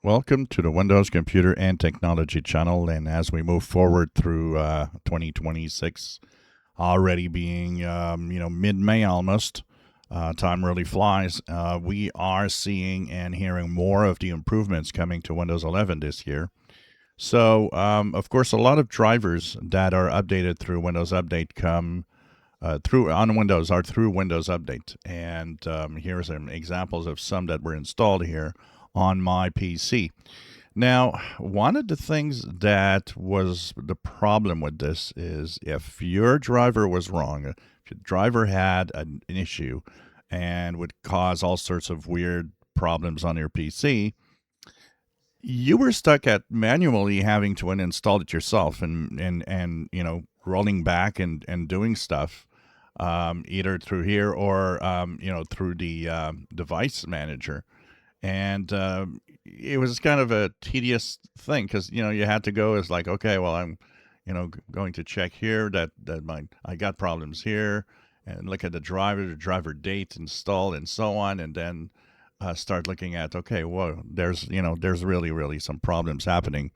Welcome to the Windows Computer and Technology channel. And as we move forward through 2026, already being mid-May almost, time really flies. We are seeing and hearing more of the improvements coming to Windows 11 this year. So, of course, a lot of drivers that are updated through Windows Update come through on Windows are through Windows Update. And here are some examples of some that were installed here on my PC. Now, one of the things that was the problem with this is if your driver was wrong, if your driver had an issue and would cause all sorts of weird problems on your PC, you were stuck at manually having to uninstall it yourself and rolling back and doing stuff either through here or through the device manager. And it was kind of a tedious thing because you had to go as like, okay, well, I'm going to check here that I got problems here, and look at the driver date installed and so on, and then start looking at, okay, whoa, there's really some problems happening,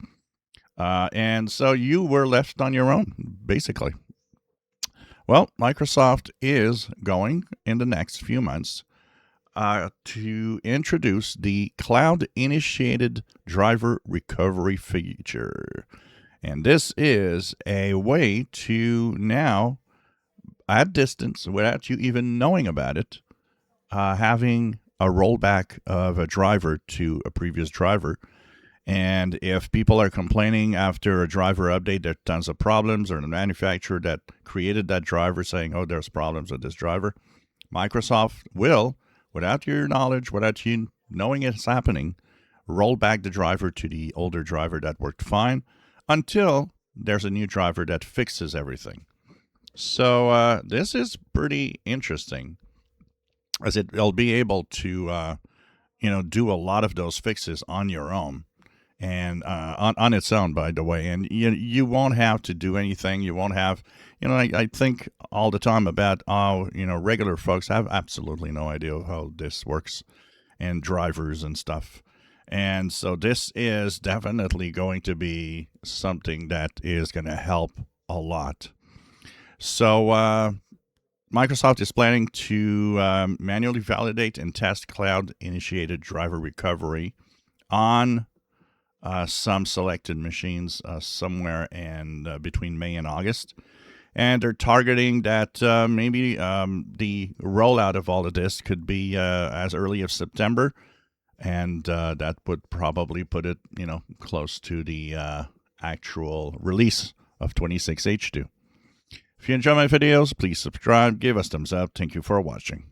and so you were left on your own basically. Well, Microsoft is going in the next few months to introduce the cloud initiated driver recovery feature. And this is a way to now, at distance, without you even knowing about it, having a rollback of a driver to a previous driver. And if people are complaining after a driver update, there are tons of problems, or the manufacturer that created that driver saying, oh, there's problems with this driver, Microsoft will, without your knowledge, without you knowing it's happening, roll back the driver to the older driver that worked fine until there's a new driver that fixes everything. So this is pretty interesting, as it'll be able to do a lot of those fixes on your own and on its own, by the way. And you won't have to do anything. You won't have, I think all the time about how, regular folks have absolutely no idea how this works and drivers and stuff. And so this is definitely going to be something that is going to help a lot. So Microsoft is planning to manually validate and test cloud-initiated driver recovery on some selected machines somewhere between May and August. And they're targeting that maybe the rollout of all of this could be as early as September. And that would probably put it, close to the actual release of 26H2. If you enjoy my videos, please subscribe, give us thumbs up. Thank you for watching.